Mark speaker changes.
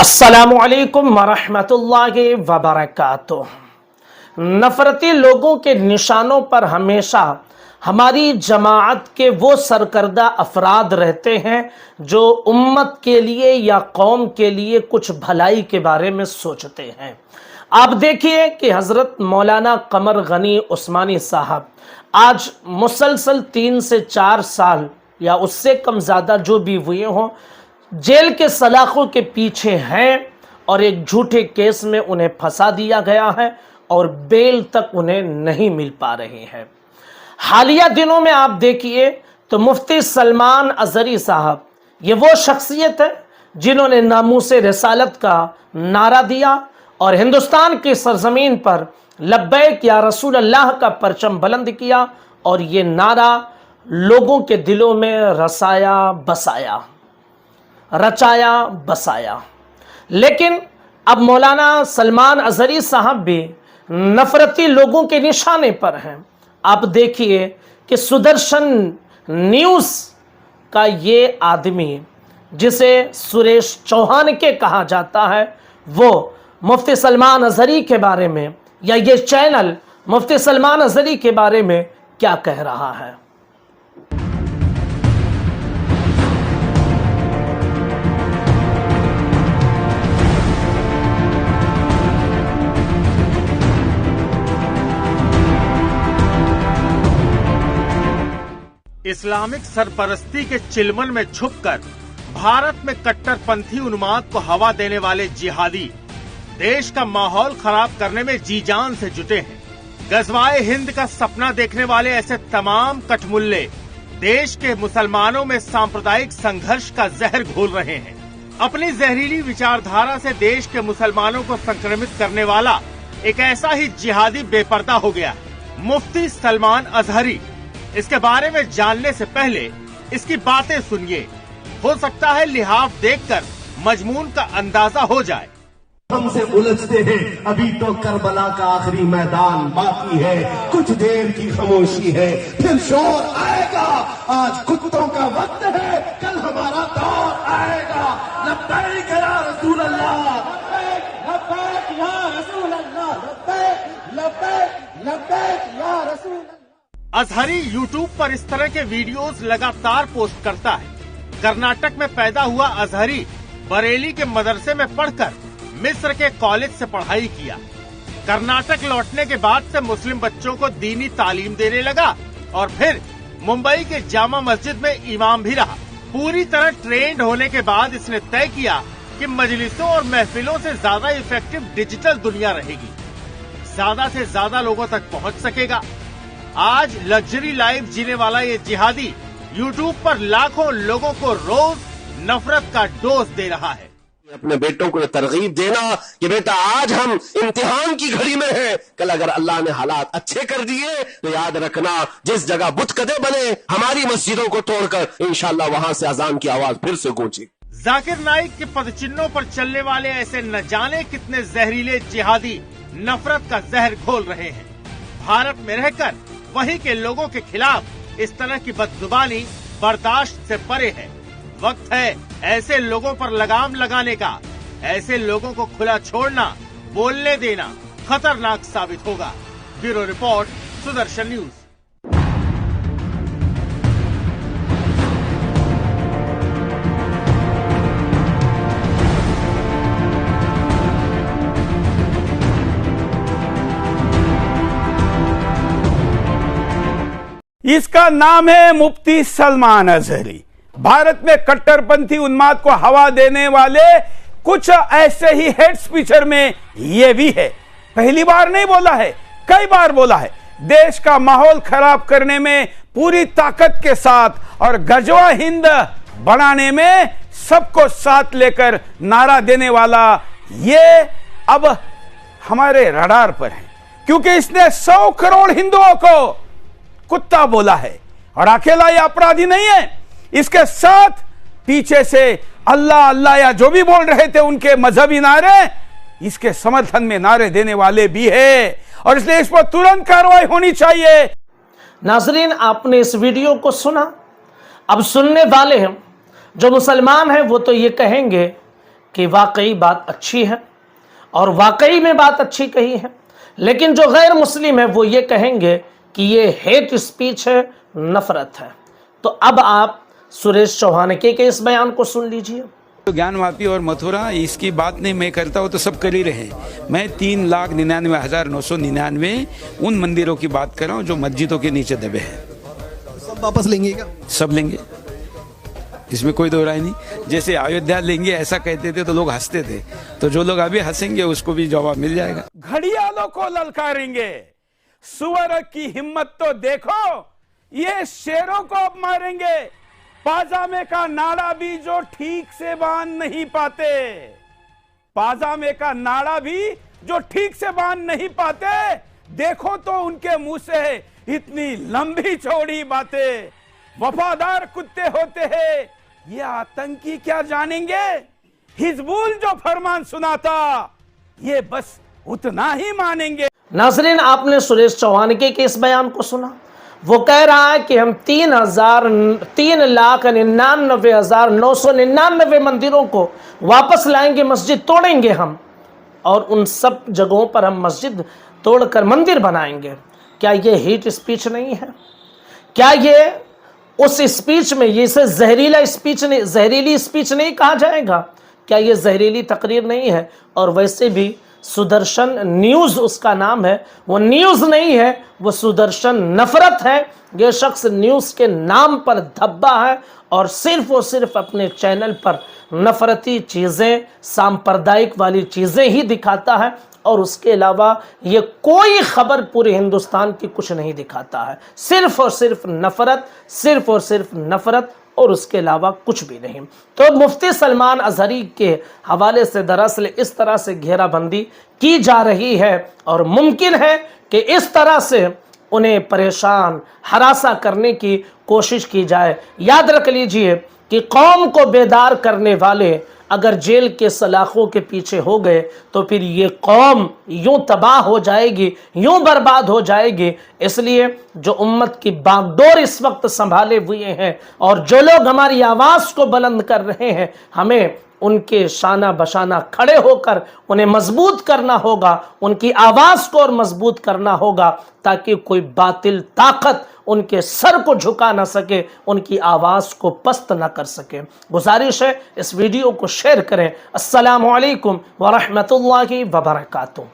Speaker 1: अस्सलामुअलैकुम वरहमतुल्लाहि वबरकातुह। नफरती लोगों के निशानों पर हमेशा हमारी जमाअत के वो सरकर्दा अफराद रहते हैं जो उम्मत के लिए या कौम के लिए कुछ भलाई के बारे में सोचते हैं। आप देखिए कि हज़रत मौलाना कमर गनी उस्मानी साहब आज मुसलसल 3 से 4 साल या उससे कम ज़्यादा जो भी हुए हों, जेल के सलाखों के पीछे हैं और एक झूठे केस में उन्हें फंसा दिया गया है और बेल तक उन्हें नहीं मिल पा रही है। हालिया दिनों में आप देखिए तो मुफ्ती सलमान अजहरी साहब, ये वो शख्सियत है जिन्होंने नामूसे रिसालत का नारा दिया और हिंदुस्तान की सरजमीन पर लब्बैक या रसूल अल्लाह का परचम बुलंद किया और ये नारा लोगों के दिलों में रचाया बसाया। लेकिन अब मौलाना सलमान अजहरी साहब भी नफरती लोगों के निशाने पर हैं। आप देखिए कि सुदर्शन न्यूज़ का ये आदमी जिसे सुरेश चौहान के कहा जाता है, वो मुफ्ती सलमान अजहरी के बारे में या ये चैनल मुफ्ती सलमान अजहरी के बारे में क्या कह रहा है।
Speaker 2: इस्लामिक सरपरस्ती के चिलमन में छुपकर भारत में कट्टरपंथी उन्माद को हवा देने वाले जिहादी देश का माहौल खराब करने में जी जान से जुटे हैं। गजवाए हिंद का सपना देखने वाले ऐसे तमाम कठमुल्ले देश के मुसलमानों में सांप्रदायिक संघर्ष का जहर घोल रहे हैं। अपनी जहरीली विचारधारा से देश के मुसलमानों को संक्रमित करने वाला एक ऐसा ही जिहादी बेपर्दा हो गया है, मुफ्ती सलमान अजहरी। इसके बारे में जानने से पहले इसकी बातें सुनिए, हो सकता है लिहाफ देखकर मजमून का अंदाजा हो जाए।
Speaker 3: हमसे उलझते हैं, अभी तो करबला का आखिरी मैदान बाकी है, कुछ देर की खामोशी है, फिर शोर आएगा। आज कुत्तों का वक्त है, कल हमारा दौर आएगा। लब्बैक या रसूल अल्लाह, लब्बैक या रसूल अल्लाह, लब्बैक या रसूल अल्लाह।
Speaker 2: अजहरी यूट्यूब पर इस तरह के वीडियोस लगातार पोस्ट करता है। कर्नाटक में पैदा हुआ अजहरी बरेली के मदरसे में पढ़कर मिस्र के कॉलेज से पढ़ाई किया। कर्नाटक लौटने के बाद से मुस्लिम बच्चों को दीनी तालीम देने लगा और फिर मुंबई के जामा मस्जिद में इमाम भी रहा। पूरी तरह ट्रेंड होने के बाद इसने तय किया कि मजलिसों और महफिलों से ज्यादा इफेक्टिव डिजिटल दुनिया रहेगी, ज्यादा से ज्यादा लोगों तक पहुंच सकेगा। आज लग्जरी लाइफ जीने वाला ये जिहादी यूट्यूब पर लाखों लोगों को रोज नफरत का डोज दे रहा है।
Speaker 3: अपने बेटों को तरगीब देना कि बेटा आज हम इम्तिहान की घड़ी में हैं, कल अगर अल्लाह ने हालात अच्छे कर दिए तो याद रखना जिस जगह बुतकदे बने हमारी मस्जिदों को तोड़कर इंशाअल्लाह वहां से अजान की आवाज फिर से गूंजी।
Speaker 2: जाकिर नाइक के पदचिन्हों पर चलने वाले ऐसे न जाने कितने जहरीले जिहादी नफरत का जहर घोल रहे हैं। भारत में रहकर वहीं के लोगों के खिलाफ इस तरह की बदजुबानी बर्दाश्त से परे है। वक्त है ऐसे लोगों पर लगाम लगाने का। ऐसे लोगों को खुला छोड़ना, बोलने देना खतरनाक साबित होगा। Bureau report, Sudarshan news.
Speaker 4: इसका नाम है मुफ्ती सलमान अजहरी। भारत में कट्टरपंथी उन्माद को हवा देने वाले कुछ ऐसे ही हेड स्पीकर में ये भी है। पहली बार नहीं बोला है, कई बार बोला है। देश का माहौल खराब करने में पूरी ताकत के साथ और गजवा हिंद बनाने में सबको साथ लेकर नारा देने वाला ये अब हमारे रडार पर है, क्योंकि इसने 100 करोड़ हिंदुओं को कुत्ता बोला है। और अकेला ये अपराधी नहीं है, इसके साथ पीछे से अल्लाह अल्लाह या जो भी बोल रहे थे उनके मजहबी नारे, इसके समर्थन में नारे देने वाले भी है और इसलिए इस पर तुरंत कार्रवाई होनी चाहिए।
Speaker 1: नाजरीन, आपने इस वीडियो को सुना। अब सुनने वाले हैं जो मुसलमान हैं वो तो ये कहेंगे कि वाकई बात अच्छी है और वाकई में बात अच्छी कही है, लेकिन जो गैर मुस्लिम है वो ये कहेंगे कि ये हेट स्पीच है, नफरत है। तो अब आप सुरेश चौहान के इस बयान को सुन लीजिए।
Speaker 4: तो ज्ञानवापी और मथुरा, इसकी बात नहीं मैं करता हूँ तो सब कर ही रहे हैं। मैं 3,99,999 उन मंदिरों की बात कर रहा हूँ जो मस्जिदों के नीचे दबे हैं।
Speaker 5: सब वापस लेंगे क्या?
Speaker 4: सब लेंगे, इसमें कोई दो राय नहीं। जैसे अयोध्या लेंगे ऐसा कहते थे तो लोग हंसते थे, तो जो लोग अभी हंसेंगे उसको भी जवाब मिल जाएगा। घड़ियालों को ललकारेंगे, सुअर की हिम्मत तो देखो, ये शेरों को अब मारेंगे। पाजामे का नाड़ा भी जो ठीक से बांध नहीं पाते, पाजामे का नाड़ा भी जो ठीक से बांध नहीं पाते, देखो तो उनके मुंह से इतनी लंबी चौड़ी बातें। वफादार कुत्ते होते हैं, ये आतंकी क्या जानेंगे। हिजबुल जो फरमान सुनाता, ये बस उतना ही मानेंगे।
Speaker 1: नाज़रीन, आपने सुरेश चौहान के इस बयान को सुना। वो कह रहा है कि हम 3,99,999 मंदिरों को वापस लाएंगे, मस्जिद तोड़ेंगे हम, और उन सब जगहों पर हम मस्जिद तोड़कर मंदिर बनाएंगे। क्या ये हेट स्पीच नहीं है? क्या ये उस स्पीच में, ये इसे जहरीला स्पीच नहीं, जहरीली स्पीच नहीं कहा जाएगा? क्या ये जहरीली तकरीर नहीं है? और वैसे भी सुदर्शन न्यूज़ उसका नाम है, वो न्यूज़ नहीं है, वो सुदर्शन नफरत है। ये शख्स न्यूज़ के नाम पर धब्बा है और सिर्फ अपने चैनल पर नफरती चीज़ें, सांप्रदायिक वाली चीज़ें ही दिखाता है, और उसके अलावा ये कोई खबर पूरे हिंदुस्तान की कुछ नहीं दिखाता है। सिर्फ और सिर्फ नफरत, सिर्फ और सिर्फ नफरत, और उसके अलावा कुछ भी नहीं। तो मुफ्ती सलमान अजहरी के हवाले से दरअसल इस तरह से घेराबंदी की जा रही है, और मुमकिन है कि इस तरह से उन्हें परेशान, हरासा करने की कोशिश की जाए। याद रख लीजिए कि कौम को बेदार करने वाले अगर जेल के सलाखों के पीछे हो गए तो फिर ये कौम यूं तबाह हो जाएगी, यूं बर्बाद हो जाएगी। इसलिए जो उम्मत की बागडोर इस वक्त संभाले हुए हैं और जो लोग हमारी आवाज़ को बुलंद कर रहे हैं, हमें उनके शाना बशाना खड़े होकर उन्हें मजबूत करना होगा, उनकी आवाज़ को और मजबूत करना होगा, ताकि कोई बातिल ताकत उनके सर को झुका ना सके, उनकी आवाज़ को पस्त ना कर सके। गुजारिश है इस वीडियो को शेयर करें। अस्सलामु अलैकुम व रहमतुल्लाहि व बरकातुहू।